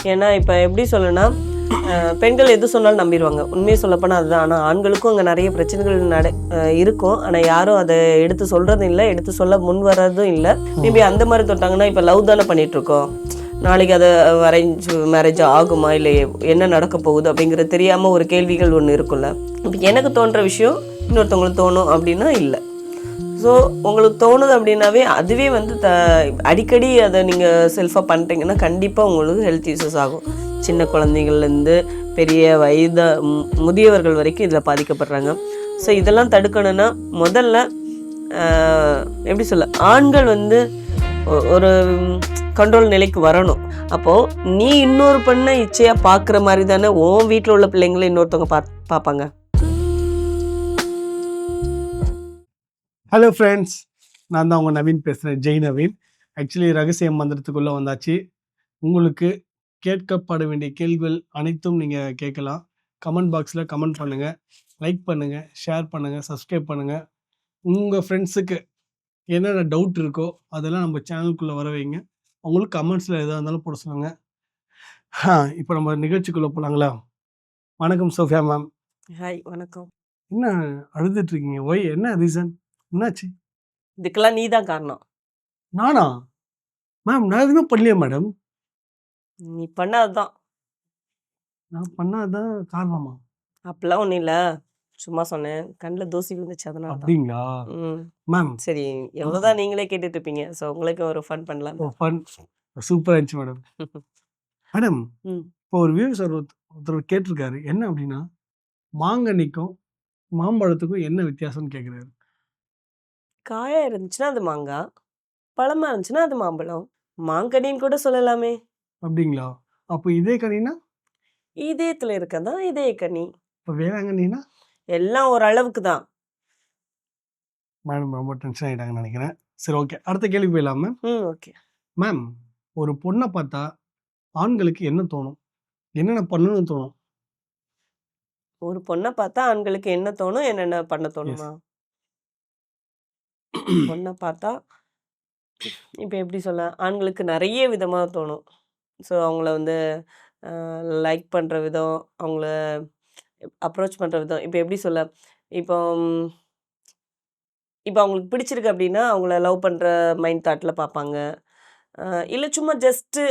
ஏன்னா இப்போ எப்படி சொல்லணும்னா பெண்கள் எது சொன்னாலும் நம்பிடுவாங்க. உண்மையை சொல்லப்போனால் அதுதான். ஆனால் ஆண்களுக்கும் அங்கே நிறைய பிரச்சனைகள் இருக்கும். ஆனால் யாரும் அதை எடுத்து சொல்கிறதும் இல்லை, எடுத்து சொல்ல முன் வர்றதும் இல்லை. மேபி அந்த மாதிரி தொட்டாங்கன்னா இப்போ லவ் தானே பண்ணிகிட்ருக்கோம். நாளைக்கு அதை மேரேஜ் ஆகுமா இல்லை என்ன நடக்க போகுது அப்படிங்கிறது தெரியாமல் ஒரு கேள்விகள் ஒன்று இருக்குல்ல. இப்போ எனக்கு தோன்ற விஷயம் இன்னொருத்தவங்களுக்கு தோணும் அப்படின்னா இல்லை. ஸோ உங்களுக்கு தோணுது அப்படின்னாவே அதுவே வந்து அடிக்கடி அதை நீங்கள் செல்ஃபாக பண்ணிட்டீங்கன்னா கண்டிப்பாக உங்களுக்கு ஹெல்த் இஷ்யூஸ் ஆகும். சின்ன குழந்தைங்கள்லேருந்து பெரிய முதியவர்கள் வரைக்கும் இதில் பாதிக்கப்படுறாங்க. ஸோ இதெல்லாம் தடுக்கணும்னா முதல்ல எப்படி சொல்ல, ஆண்கள் வந்து ஒரு கண்ட்ரோல் நிலைக்கு வரணும். அப்போது நீ இன்னொரு பெண்ணை இச்சையாக பார்க்குற மாதிரி தானே உன் வீட்டில் உள்ள பிள்ளைங்களை இன்னொருத்தவங்க பார்ப்பாங்க. ஹலோ ஃப்ரெண்ட்ஸ், நான் தான் உங்கள் நவீன் பேசுகிறேன், ஜெய் நவீன். ஆக்சுவலி ரகசிய மந்திரத்துக்குள்ளே வந்தாச்சு. உங்களுக்கு கேட்கப்பட வேண்டிய கேள்விகள் அனைத்தும் நீங்கள் கேட்கலாம். கமெண்ட் பாக்ஸில் கமெண்ட் பண்ணுங்கள், லைக் பண்ணுங்கள், ஷேர் பண்ணுங்கள், சப்ஸ்கிரைப் பண்ணுங்கள். உங்கள் ஃப்ரெண்ட்ஸுக்கு என்னென்ன டவுட் இருக்கோ அதெல்லாம் நம்ம சேனலுக்குள்ளே வர வைங்க. உங்களுக்கு கமெண்ட்ஸில் எதாக இருந்தாலும் போட சொல்லுங்கள். இப்போ நம்ம நிகழ்ச்சிக்குள்ளே போகலாங்களா? வணக்கம் சோஃபியா மேம். ஹாய், வணக்கம். என்ன அழுதுட்ருக்கீங்க? ஒய், என்ன ரீசன், என்னாச்சு? இதுக்கெல்லாம் நீ தான் காரணம். நானா மேம்? நான் எதுவுமே பண்ணலையே மேடம். நீ பண்ணாதான். நான் பண்ணாதான் காரணமா? அப்படிலாம் ஒன்றும் இல்லை, சும்மா சொன்னேன். கண்ணில் தூசி விழுந்துச்சு, அதனால. அப்படிங்களா மேம்? சரி, எவ்வளோதான் நீங்களே கேட்டுட்டு இருப்பீங்க. ஸோ உங்களுக்கு ஒரு ஃபன் பண்ணலாம். ஃபன் சூப்பராக இருந்துச்சு மேடம். மேடம், இப்போ ஒரு வியூஸ் ஒருத்தர் கேட்டிருக்காரு, என்ன அப்படின்னா மாங்கனிக்கும் மாம்பழத்துக்கும் என்ன வித்தியாசம்னு கேட்குறாரு. காயாக இருந்துச்சுன்னா அது மாங்காய், பழமாக இருந்துச்சுன்னா அது மாம்பழம். மாங்கனின்னு கூட சொல்லலாமே. அப்படிங்களா? அப்போ இதே கனினா? இதயத்தில் இருக்கதான் இதய கனி. இப்போ வேளாங்கண்ணினா? எல்லாம் ஒரு அளவுக்கு தான். மேடம் ரொம்ப டென்ஷன் ஆகிட்டாங்கன்னு நினைக்கிறேன். சரி, ஓகே, அடுத்த கேள்வி போயிடலாம் மேம். ஓகே மேம், ஒரு பொண்ணை பார்த்தா ஆண்களுக்கு என்ன தோணும், என்னென்ன பண்ணணும்னு தோணும்? ஒரு பொண்ணை பார்த்தா ஆண்களுக்கு என்ன தோணும், என்னென்ன பண்ண தோணுமா? பொண்ணை பார்த்தா இப்போ எப்படி சொல்ல, ஆண்களுக்கு நிறைய விதமாக தோணும். ஸோ அவங்கள வந்து லைக் பண்ணுற விதம், அவங்கள அப்ரோச் பண்ணுற விதம், இப்போ எப்படி சொல்ல, இப்போ இப்போ அவங்களுக்கு பிடிச்சிருக்கு அப்படின்னா அவங்கள லவ் பண்ணுற மைண்ட் தாட்டில் பார்ப்பாங்க. இல்லை சும்மா ஜஸ்ட்டு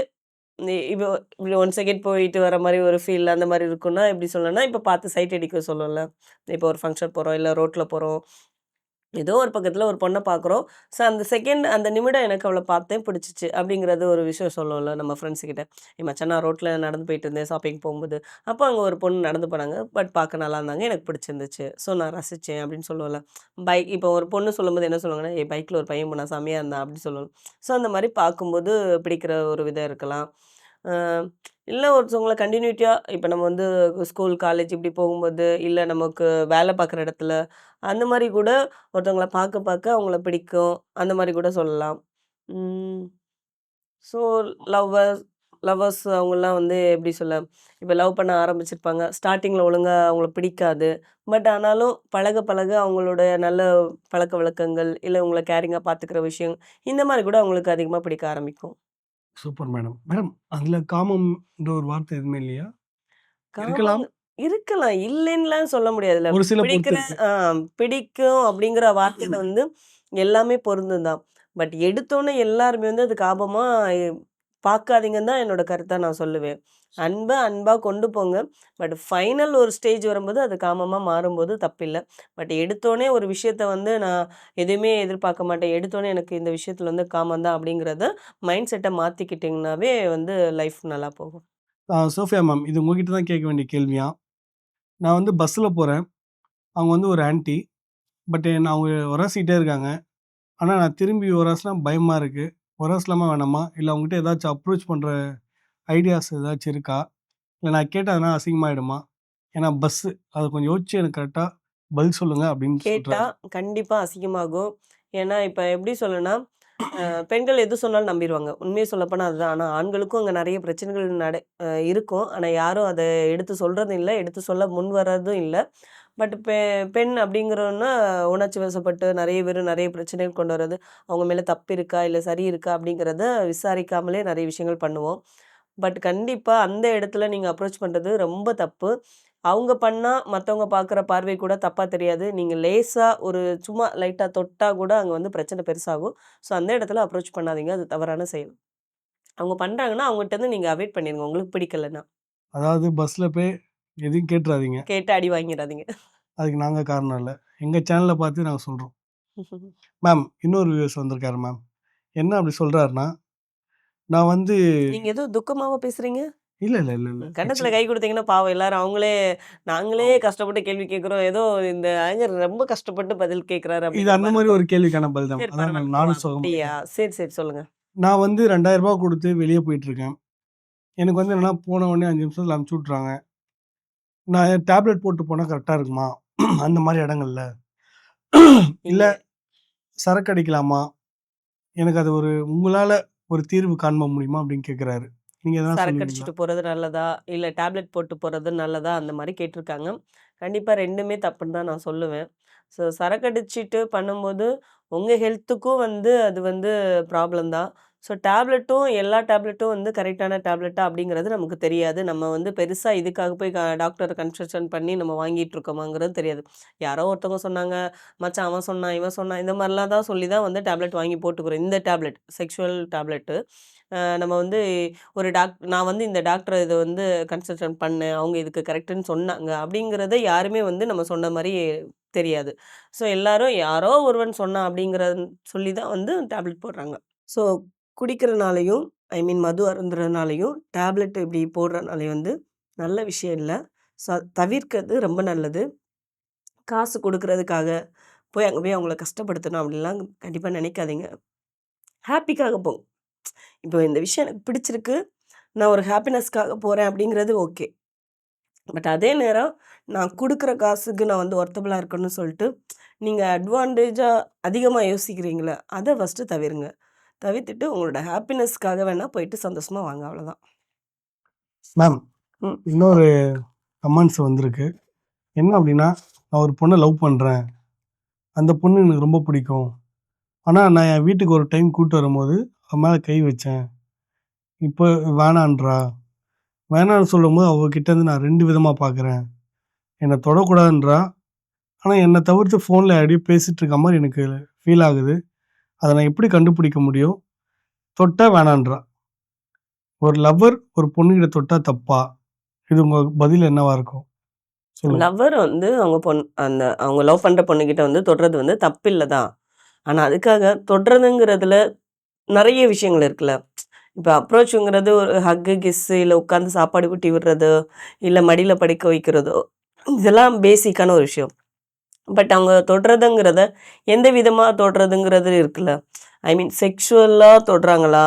இப்போ இப்படி 1 செகண்ட் போயிட்டு வர மாதிரி ஒரு ஃபீல் அந்த மாதிரி இருக்குன்னா எப்படி சொல்லணும்னா, இப்போ பார்த்து சைட் அடிக்க சொல்லல. இப்போ ஒரு ஃபங்க்ஷன் போகிறோம், இல்லை ரோட்டில் போகிறோம், ஏதோ ஒரு பக்கத்தில் ஒரு பொண்ணை பார்க்குறோம். ஸோ அந்த செகண்ட், அந்த நிமிடம் எனக்கு அவளை பார்த்தேன் பிடிச்சிச்சு அப்படிங்கிறது ஒரு விஷயம் சொல்லுவோம்ல நம்ம ஃப்ரெண்ட்ஸுக்கிட்ட. மச்சான், நான் ரோட்டில் நடந்து போயிட்டு இருந்தேன் ஷாப்பிங் போகும்போது, அப்போ அங்கே ஒரு பொண்ணு நடந்து போனாங்க, பட் பார்க்க நல்லா இருந்தாங்க, எனக்கு பிடிச்சிருந்துச்சு, ஸோ நான் ரசித்தேன் அப்படின்னு சொல்லுவோம்ல. இப்போ ஒரு பொண்ணு சொல்லும்போது என்ன சொல்லுவாங்கன்னா, பைக்கில் ஒரு பையன் போனா செம்மையாக இருந்தான் அப்படின்னு சொல்லணும். ஸோ அந்த மாதிரி பார்க்கும்போது பிடிக்கிற ஒரு விதம் இருக்கலாம். இல்லை ஒருத்தவங்கள கண்டினியூட்டியாக இப்போ நம்ம வந்து ஸ்கூல் காலேஜ் இப்படி போகும்போது, இல்லை நமக்கு வேலை பார்க்குற இடத்துல அந்த மாதிரி கூட ஒருத்தவங்கள பார்க்க பார்க்க அவங்கள பிடிக்கும், அந்த மாதிரி கூட சொல்லலாம். ஸோ லவ்வர்ஸ் அவங்களாம் வந்து எப்படி சொல்ல, இப்போ லவ் பண்ண ஆரம்பிச்சிருப்பாங்க, ஸ்டார்டிங்கில் ஒழுங்காக அவங்கள பிடிக்காது, பட் ஆனாலும் பழக பழக அவங்களுடைய நல்ல பழக்க வழக்கங்கள், இல்லை உங்களை கேரிங்காக பார்த்துக்கிற விஷயம், இந்த மாதிரி கூட அவங்களுக்கு அதிகமாக பிடிக்க ஆரம்பிக்கும். Super madam. மேடம், அதுல காமம்ன்ற ஒரு வார்த்தை எதுவுமே இல்லையா? இருக்கலாம். இருக்கலாம், இல்லைன்னுலாம் சொல்ல முடியாதுல்ல. ஒரு சில பிடிக்கிற பிடிக்கும் அப்படிங்கிற வார்த்தையில வந்து எல்லாமே பொருந்தும் தான். பட் எடுத்தோன்னே எல்லாருமே வந்து அது காமமா பார்க்காதீங்கன்னு தான் என்னோட கருத்தா நான் சொல்லுவேன். அன்பா கொண்டு போங்க. பட் ஃபைனல் ஒரு ஸ்டேஜ் வரும்போது அது காமமா மாறும்போது தப்பில்ல. பட் எடுத்தோனே ஒரு விஷயத்த வந்து நான் எதுவுமே எதிர்பார்க்க மாட்டேன், எடுத்தோனே எனக்கு இந்த விஷயத்துல வந்து காமம் தான் அப்படிங்கிறத மைண்ட் செட்டை மாற்றிக்கிட்டிங்கனாவே வந்து லைஃப் நல்லா போகும். சோஃபியா மேம், இது உங்ககிட்ட தான் கேட்க வேண்டிய கேள்வியா? நான் வந்து பஸ்ஸில் போகிறேன், அவங்க வந்து ஒரு ஆன்ட்டி, பட் அவங்க உரசிக்கிட்டே இருக்காங்க. ஆனால் நான் திரும்பி உரசினா பயமாக இருக்குது. உரசலாமா வேணாமா? இல்லை அவங்ககிட்ட ஏதாச்சும் அப்ரோச் பண்ணுற ஐடியாஸ் ஏதாச்சும் இருக்கா? இல்லை நான் கேட்டால் அதனால் அசிங்கமாயிடுமா? ஏன்னா பஸ்ஸு, அதை கொஞ்சம் யோசிச்சு எனக்கு கரெக்டாக பதில் சொல்லுங்கள் அப்படின்னு கேட்டால் கண்டிப்பாக அசிங்கமாகும். ஏன்னா இப்போ எப்படி சொல்லணும்னா, பெண்கள் எது சொன்னாலும் நம்பிடுவாங்க. உண்மையை சொல்லப்போனால் அதுதான். ஆனால் ஆண்களுக்கும் அங்கே நிறைய பிரச்சனைகள் இருக்கும். ஆனால் யாரும் அதை எடுத்து சொல்கிறதும் இல்லை, எடுத்து சொல்ல முன் வர்றதும் இல்லை. பட் பெண் அப்படிங்கிறோன்னா உணர்ச்சி வசப்பட்டு நிறைய பேர் நிறைய பிரச்சனைகள் கொண்டு வர்றது, அவங்க மேலே தப்பு இருக்கா இல்லை சரி இருக்கா அப்படிங்கிறத விசாரிக்காமலே நிறைய விஷயங்கள் பண்ணுவோம். பட் கண்டிப்பா அந்த இடத்துல நீங்க அப்ரோச் பண்றது ரொம்ப தப்பு. அவங்க பண்ணா மத்தவங்க பார்க்குற பார்வை கூட தப்பா தெரியாது. நீங்க லேசா ஒரு சும்மா லைட்டா தொட்டா கூட அங்க வந்து பிரச்சனை பெருசாகும். ஸோ அந்த இடத்துல அப்ரோச் பண்ணாதீங்க. அது தவறான செயல். அவங்க பண்றாங்கன்னா, அவங்கட்டருந்து நீங்க அவாய்ட் பண்ணிருங்க. உங்களுக்கு பிடிக்கலன்னா. அதாவது பஸ்ல போய் எதையும் கேட்டுறாதீங்க. கேட்டு அடி வாங்கிடாதீங்க. அதுக்கு நாங்க காரணம் இல்ல. எங்க சேனல பார்த்து நாங்க சொல்றோம். மேம் இன்னொரு வியூவர்ஸ் வந்திருக்காரு மேம். என்ன அப்படி சொல்றாருன்னா, நான் வந்து நீங்க ஏதோ துக்கமாவா பேசுறீங்க? இல்ல, இல்ல, இல்ல, இல்ல. கன்னத்துல கை குடுத்தீங்கன்னா பாவம் எல்லாரும் அவங்களே நாங்களே கஷ்டப்பட்டு கேள்வி கேட்கிறோம். ஏதோ இந்த அறிஞர் ரொம்ப கஷ்டப்பட்டு பதில் கேட்கிறாரு இது அப்படிங்கிற அந்த மாரி மாரி இருக்கும். ஒரு கேள்விக்கான பதில் தான். சரி அதான் பரவால்ல. ஓ! நானும் சொல்ல அப்படியா? சரி, சரி சொல்லுங்க. நான் வந்து ரூ. 2000 குடுத்து வெளிய போயிட்டுருக்கேன். எனக்கு வந்து என்னன்னா, போன உடனே 5 நிமிஷத்துல அனுப்பிச்சு விட்டுறாங்க. நான் டேப்லெட் போட்டு போனா கரெக்ட்டா இருக்குமா? அந்த மாரி இடங்கள்ல. இல்ல நீங்க சரக்கு அடிக்கலாமா? எனக்கு அது ஒரு உங்களால ஒரு தீர்வு காண்ப முடியுமா? அப்படின்னு கேட்கிறாரு. நீங்க எதனா சரக்கு சொல்லுவீங்களா? அடிச்சுட்டு போறது நல்லதா? இல்ல டேப்லெட் போட்டு போறது நல்லதா? அந்த மாரி கேட்டிருக்காங்க. கண்டிப்பா 2மே தப்புன்னு தான் நான் சொல்லுவேன். ஸோ சரக்கு அடிச்சுட்டு பண்ணும்போது, உங்க ஹெல்த்துக்கும் வந்து அது வந்து ப்ராப்ளம் தான். ஸோ டேப்லெட்டும் எல்லா டேப்லெட்டும் வந்து கரெக்ட்டான டேப்லெட்டா அப்படிங்கிறது நமக்கு தெரியாது. நம்ம வந்து பெருசா இதுக்காக போய் டாக்டர கன்சல்டேஷன் பண்ணி நம்ம வாங்கிட்டு இருக்கோமாங்கிறது தெரியாது. யாரோ ஒருத்தவங்க சொன்னாங்க, மச்சான் அவன் சொன்னான், இவன் சொன்னான் இந்த மாரிலாம் தான் சொல்லி தான் வந்து டேப்லெட் வாங்கி போட்டுக்கிறோம். இந்த டேப்லெட் செக்சுவல் டேப்லெட்டு. நம்ம வந்து ஒரு நான் வந்து இந்த டாக்டர் இத வந்து கன்சல்டன்ட் பண்ணேன். அவங்க இதுக்கு கரெக்ட்டுன்னு சொன்னாங்க. அப்படிங்கிறத யாருமே வந்து நம்ம சொன்ன மாரி தெரியாது. ஸோ எல்லாரும் யாரோ ஒருவன் சொன்னான் அப்படிங்கிறத சொல்லி தான் வந்து டேப்லெட் போடுறாங்க. ஸோ குடிக்கிறனாலயும், ஐ மீன் மது அருந்துறனாலயும், டேப்லெட் இப்படி போடுறனாலயும் வந்து நல்ல விஷயம் இல்ல. தவிர்க்கிறது ரொம்ப நல்லது. காசு குடுக்குறதுக்காக போய் அங்க போய் அவங்கள கஷ்டப்படுத்தணும் அப்படின்லாம் கண்டிப்பா நினைக்காதீங்க. ஹேப்பிக்காக போங்க. இப்போ இந்த விஷயம் எனக்கு பிடிச்சிருக்கு. நான் ஒரு ஹாப்பினஸ்க்காக போறேன் அப்படிங்கிறது ஓகே. பட் அதே நேரம் நான் குடுக்குற காசுக்கு நான் வந்து ஒர்த்தபிளா இருக்கணும்னு சொல்லிட்டு, நீங்க அட்வான்டேஜா அதிகமா யோசிக்கிறீங்கல்ல, அத ஃபர்ஸ்ட்டு தவிருங்க. தவிர்த்துட்டு உங்களோட ஹாப்பினஸ்க்காக வேணா போயிட்டு சந்தோஷமா வாங்க அவ்வளோதான். மேம் ம். இன்னொரு கமெண்ட்ஸ் வந்திருக்கு. என்ன அப்படின்னா, நான் ஒரு பொண்ண லவ் பண்றேன். அந்த பொண்ணு எனக்கு ரொம்ப பிடிக்கும். ஆனா, நான் என் வீட்டுக்கு ஒரு டைம் கூட்டு வரும்போது, அவ மேல கை வச்சேன். இப்போ வேணான்றா. வேணான்னு சொல்லும்போது அவ கிட்ட இருந்து நான் 2 விதமா பார்க்குறேன். என்ன தொடக்கூடாதுன்றா. ஆனா, என்ன தவிர்த்து ஃபோன்ல யார்ட்டயோ பேசிட்டு இருக்க மாரி எனக்கு ஃபீல் ஆகுது. அத நான் எப்படி கண்டுபிடிக்க முடியும்? தொட்டா வேணான்றா. ஒரு லவ்வர் ஒரு பொண்ணுகிட்ட தொட்டா தப்பா? இது உங்க பதில் என்னவா இருக்கும்? சொல்லுங்க. லவ்வர் வந்து அவங்க லவ் பண்ற பொண்ணுகிட்ட வந்து தொடுறது வந்து தப்பில்ல தான். ஆனா அதுக்காக தொடுறதுங்கிறதுல நெறைய விஷயங்கள் இருக்குல்ல. இப்ப அப்ரோச்சுங்கிறது ஒரு ஹக்கு, கிஸ்ஸு இல்ல உட்கார்ந்து சாப்பாடு ஊட்டி விடுறதோ, இல்ல மடியில படுக்க வைக்கிறதோ, இதெல்லாம் பேசிக்கான ஒரு விஷயம். பட் அவங்க தொடுறதுங்கிறத, எந்த விதமா தொடுறதுங்கிறது இருக்குல்ல. ஐ மீன் செக்ஷுவலா தொடுறாங்களா?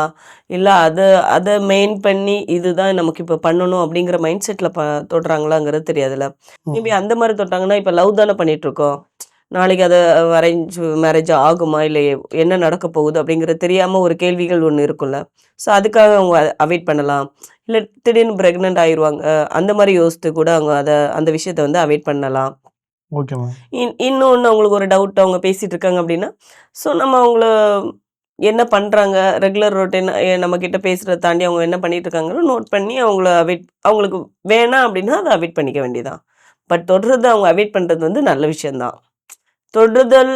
இல்ல அத அத மெயின் பண்ணி, இதுதான் நமக்கு இப்ப பண்ணணும் அப்படிங்கிற மைண்ட் செட்ல தொடுறாங்களாங்கிறது தெரியாதுல்ல. மேபி ம். அந்த மாரி தொட்டாங்கன்னா, இப்ப லவ் தானே பண்ணிட்டுருக்கோம். நாளைக்கு அத மேரேஜ் ஆகுமா? இல்ல என்ன நடக்க போகுது? அப்படிங்கிறது தெரியாம ஒரு கேள்விகள் ஒண்ணு இருக்கும்ல. ஸோ அதுக்காக அவங்க அவாய்ட் பண்ணலாம். இல்ல திடீர்னு பிரெக்னன்ட் ஆயிருவாங்க. அந்த மாரி யோசித்து கூட அவங்க அந்த விஷயத்த வந்து அவாய்ட் பண்ணலாம். Okay ma'am. இன்னொன்னு அவங்களுக்கு ஒரு டவுட் அவங்க பேசிட்டு இருக்காங்க அப்படின்னா, ஸோ நம்ம அவங்கள என்ன பண்றாங்க? ரெகுலர் ரொட்டீன் நம்மகிட்ட பேசுறத தாண்டி அவங்க என்ன பண்ணிட்டு இருக்காங்கன்னு நோட் பண்ணி அவங்களுக்கு வேணாம் அப்படின்னா அத அவாய்ட் பண்ணிக்க வேண்டியதுதான். பட் தொடுறத அவங்க அவாய்ட் பண்றது வந்து நல்ல விஷயம் தான். தொடுதல்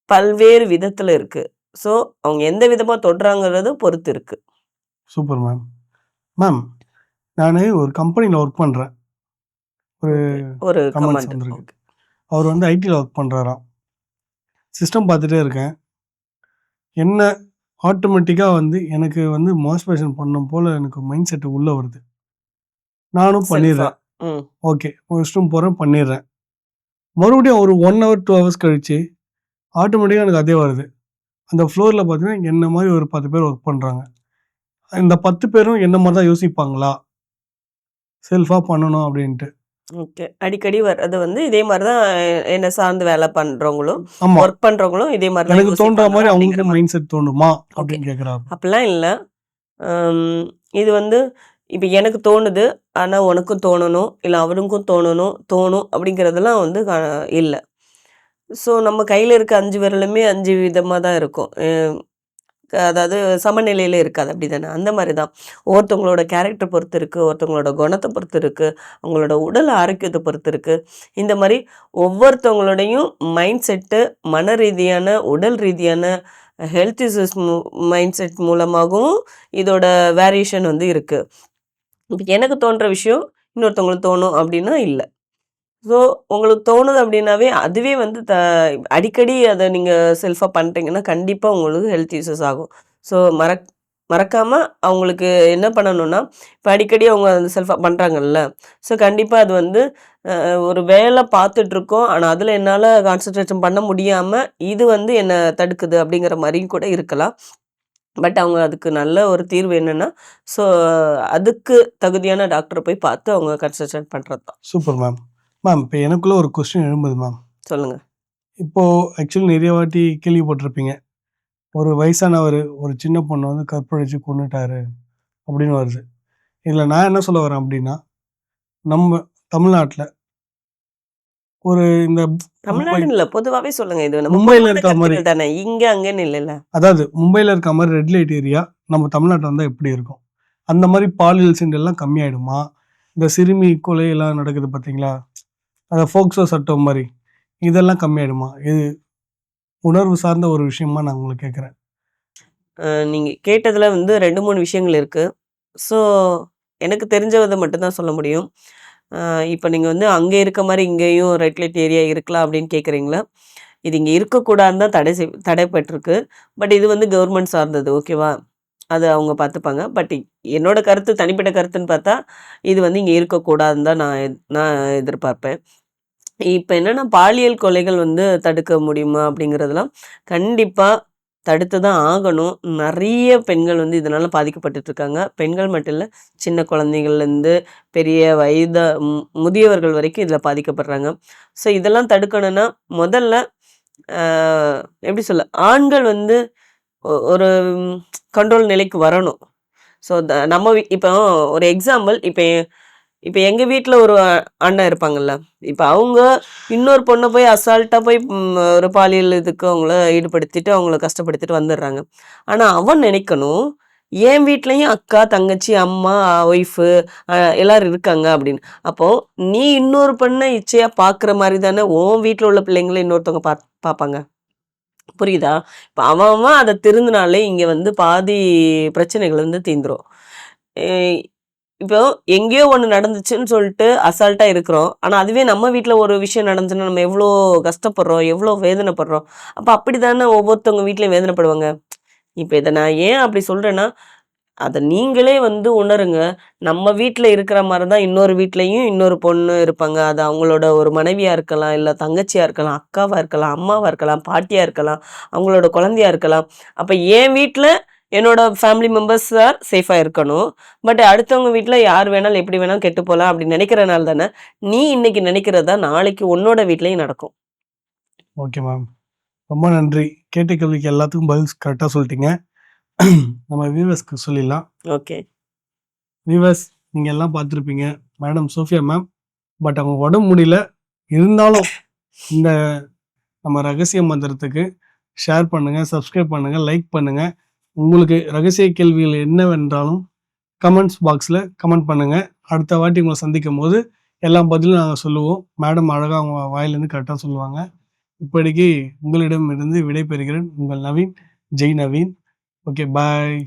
பல்வேறு விதத்துல இருக்கு. ஸோ அவங்க எந்த விதமா தொடுறாங்கிறத பொறுத்து இருக்கு. Super ma'am. மேம், நானு ஒரு கம்பெனில ஒர்க் பண்றேன். ஒரு ஓகே. ஒரு கமெண்ட்ஸ் கமெண்ட். வந்திருக்கு. ஓகே. அவர் வந்து ஐடில ஒர்க் பண்றாராம். சிஸ்டம் பார்த்துட்டே இருக்கேன். என்ன ஆட்டோமேட்டிக்கா வந்து எனக்கு வந்து மாஸ்டர்பேஷன் பண்ணணும் போல எனக்கு மைண்ட் செட் உள்ள வருது. நானும் செல்ஃபா. பண்ணிடுறேன். ம். ஓகே. ரெஸ்ட் ரூம் போறேன் பண்ணிடுறேன். மறுபடியும் ஒரு 1 ஹவர், 2 ஹவர்ஸ் கழிச்சு ஆட்டோமேட்டிக்கா எனக்கு அதே வருது. அந்த ஃப்ளோர்ல பார்த்தீங்கன்னா, என்ன மாரி ஒரு 10 பேர் ஒர்க் பண்றாங்க. இந்த 10 பேரும் என்ன மாரி தான் யோசிப்பாங்களா? செல்ஃபா பண்ணணும் அப்டின்ட்டு. ஓகே. அடிக்கடி வர்றது வந்து இதே மாரி தான் என்ன சார்ந்து வேலை பண்றவங்களும், ஆமா. ஒர்க் பண்றவங்களும் இதே மாரி தான் எனக்கு தோன்றா யோசிப்பாங்க மாரி அப்படிங்கிற அவங்களுக்கும் மாரி. மைண்ட் செட் தோணுமா? ஓகே. அப்டின்னு கேட்குறாரு. அப்படிலாம் இல்ல. அம் இது வந்து இப்ப எனக்கு தோணுது. ஆனா உனக்கும் தோணணும். இல்ல அவனுக்கும் தோணும் அப்படிங்கிறதெல்லாம் வந்து இல்ல. ஸோ நம்ம கையில இருக்க 5 விரலுமே 5 விதமா தான் இருக்கும். அதாவது சமநிலையில இருக்காது. அப்படிதானே? அந்த மாதிரி தான். ஒவ்வொருத்தவங்களோட கேரக்டர் பொறுத்து இருக்கு, ஒருத்தவங்களோட குணத்தை பொறுத்து இருக்கு, அவங்களோட உடல் ஆரோக்கியத்தை பொறுத்து இருக்கு. இந்த மாதிரி ஒவ்வொருத்தவங்களோடையும் மைண்ட் செட்டு, மன ரீதியான, உடல் ரீதியான ஹெல்த் இஷ்யூஸ் மைண்ட் செட் மூலமாகவும் இதோட வேரியேஷன் வந்து இருக்கு. இப்ப எனக்கு தோன்ற விஷயம் இன்னொருத்தவங்களுக்கு தோணும் அப்படின்னா இல்ல. ஸோ உங்களுக்கு தோணுது அப்படின்னாவே, அதுவே வந்து அடிக்கடி அத நீங்க செல்ஃபா பண்ட்டீங்கன்னா, கண்டிப்பா உங்களுக்கு ஹெல்த் இஷ்யூஸ் ஆகும். ஸோ மறக்காம அவங்களுக்கு என்ன பண்ணணும்னா, இப்ப அடிக்கடி அவங்க அந்த செல்ஃபா பண்றாங்கல்ல, ஸோ கண்டிப்பா அது வந்து ஒரு வேலை பார்த்துட்ருக்கோம். ஆனா, அதுல என்னால கான்சன்ட்ரேஷன் பண்ண முடியாம, இது வந்து என்ன தடுக்குது அப்படிங்கிற மாரியும் கூட இருக்கலாம். பட் அவங்க அதுக்கு நல்ல ஒரு தீர்வு என்னன்னா, ஸோ அதுக்கு தகுதியான டாக்டர போய் பார்த்து அவங்க கன்சல்டேட் பண்றது தான். Super ma'am. மேம் இப்போ எனக்குள்ள ஒரு கொஸ்டின் எழும்புது மேம். சொல்லுங்க. இப்போ ஆக்சுவலி நிறைய வாட்டி கேள்விப்பட்டிருப்பீங்க. ஒரு வயசானவர் ஒரு சின்ன பொண்ணை வந்து கற்பழிச்சு கொன்னுட்டாரு அப்படின்னு வருது. இதில் நான் என்ன சொல்ல வரேன் அப்படின்னா, நம்ம தமிழ்நாட்டில் ஒரு இந்த தமிழ்நாடுன்னு இல்ல, பொதுவாவே சொல்லுங்க. இது நம்ம மும்பைல பொதுவான இருக்க மாதிரி கருத்துக்கள் தானே. இங்க, அங்கன்னு இல்லல்ல. அதாவது மும்பையில் இருக்க மாதிரி ரெட் லைட் ஏரியா நம்ம தமிழ்நாட்டில் வந்தால் எப்படி இருக்கும்? அந்த மாதிரி பாலியல் சீண்டெல்லாம் கம்மியாயிடுமா? இந்த சிறுமி கொலை எல்லாம் நடக்குது பார்த்தீங்களா? அந்த ஃபோக்சோ சட்டம் மாதிரி இதெல்லாம் கம்மியாயிடுமா? இது உணர்வு சார்ந்த ஒரு விஷயமா நான் உங்களை கேட்குறேன். நீங்க கேட்டதுல வந்து 2, 3 விஷயங்கள் இருக்கு. ஸோ எனக்கு தெரிஞ்சத மட்டும் தான் சொல்ல முடியும். இப்ப நீங்க வந்து அங்க இருக்க மாரி இங்கேயும் ரெட் லைட் ஏரியா இருக்கலாம் அப்படின்னு கேட்குறீங்களா? இது இங்க இருக்கக்கூடாதுன்னு தான் தடைப்பட்டிருக்கு. பட் இது வந்து கவர்மெண்ட் சார்ந்தது. ஓகேவா? அது அவங்க பார்த்துப்பாங்க. பட் என்னோட கருத்து, தனிப்பட்ட கருத்துன்னு பார்த்தா, இது வந்து இங்க இருக்கக்கூடாதுன்னு தான் நான் எதிர்பார்ப்பேன். இப்ப என்னன்னா, பாலியல் கொலைகள் வந்து தடுக்க முடியுமா அப்படிங்கிறதெல்லாம் கண்டிப்பா தடுத்து தான் ஆகணும். நெறைய பெண்கள் வந்து இதனால பாதிக்கப்பட்டுட்டு இருக்காங்க. பெண்கள் மட்டும் இல்ல, சின்ன குழந்தைகள்லேருந்து பெரிய முதியவர்கள் வரைக்கும் இதில பாதிக்கப்படுறாங்க. ஸோ இதெல்லாம் தடுக்கணும்னா, முதல்ல அ எப்படி சொல்ல? ஆண்கள் வந்து ஒரு கண்ட்ரோல் நிலைக்கு வரணும். ஸோ நம்ம இப்போ ஒரு எக்ஸாம்பிள், இப்ப எங்க வீட்ல ஒரு அண்ணன் இருப்பாங்கல்ல. இப்ப அவங்க இன்னொரு பொண்ண போய் அசால்ட்டா போய் ஒரு பாலியல் இதுக்கு அவங்கள ஈடுபடுத்திட்டு, அவங்கள கஷ்டப்படுத்திட்டு வந்துடுறாங்க. ஆனா அவன் நினைக்கணும், என் வீட்லயும் அக்கா, தங்கச்சி, அம்மா, ஒய்ஃபு எல்லாரும் இருக்காங்க அப்படின்னு. அப்போ நீ இன்னொரு பொண்ண இச்சையா பார்க்குற மாரி தானே உன் வீட்ல உள்ள பிள்ளைங்கள இன்னொருத்தவங்க பார்ப்பாங்க. புரியுதா? இப்ப அவன் அவன் அத திருந்துனாலே இங்க வந்து பாதி பிரச்சனைகள் வந்து தீந்துரும். எ இப்போ எங்கேயோ ஒண்ணு நடந்துச்சுன்னு சொல்லிட்டு அசால்ட்டா இருக்கிறோம். ஆனா அதுவே நம்ம வீட்ல ஒரு விஷயம் நடந்துச்சுன்னா நம்ம எவ்ளோ கஷ்டப்படுறோம், எவ்ளோ வேதனைப்படுறோம். அப்ப அப்படித்தானே ஒவ்வொருத்தவங்க வீட்லயும் வேதனைப்படுவாங்க. இப்ப இத நான் ஏன் அப்படி சொல்றேன்னா, அத நீங்களே வந்து உணருங்க. நம்ம வீட்ல இருக்கிற மாரி தான் இன்னொரு வீட்லயும் இன்னொரு பொண்ணு இருப்பாங்க. அது அவங்களோட ஒரு மனைவியா இருக்கலாம், இல்ல தங்கச்சியா இருக்கலாம், அக்காவா இருக்கலாம், அம்மாவா இருக்கலாம், பாட்டியா இருக்கலாம், அவங்களோட குழந்தையா இருக்கலாம். அப்ப என் வீட்ல என்னோட ஃபேமிலி மெம்பர்ஸ் ஆர் சேஃபா இருக்கணும். பட் அடுத்தவங்க வீட்ல யார் வேணாலும், எப்படி வேணாலும் கெட்டு போலாம் அப்படி நினைக்கிறனால தானே, நீ இன்னைக்கு நினைக்கிறது தான் நாளைக்கு உன்னோட வீட்லயும் நடக்கும். Okay ma'am. ரொம்ப நன்றி. கேட்ட கேள்விக்கு எல்லாத்துக்கும் பதில் கரெக்டாக சொல்லிட்டீங்க. நம்ம வியூவர்ஸ்க்கு சொல்லிடலாம். ஓகே. வியூவர்ஸ் நீங்கள் எல்லாம் பார்த்துருப்பீங்க மேடம் சோஃபியா மேம். பட் அவங்க உடம்பு முடியல. இருந்தாலும் இந்த நம்ம ரகசிய மந்திரத்துக்கு ஷேர் பண்ணுங்கள், சப்ஸ்கிரைப் பண்ணுங்கள், லைக் பண்ணுங்கள். உங்களுக்கு ரகசிய கேள்விகள் என்னவென்றாலும் கமெண்ட்ஸ் பாக்ஸில் கமெண்ட் பண்ணுங்கள். அடுத்த வாட்டி உங்களை சந்திக்கும் போது எல்லா பதிலும் நாங்கள் சொல்லுவோம். மேடம் அழகாக அவங்க வாயிலேருந்து கரெக்டாக சொல்லுவாங்க. இப்படிக்கு உங்களிடமிருந்து விடைபெறுகிறேன். உங்கள் நவீன், ஜெய் நவீன். ஓகே, பாய்.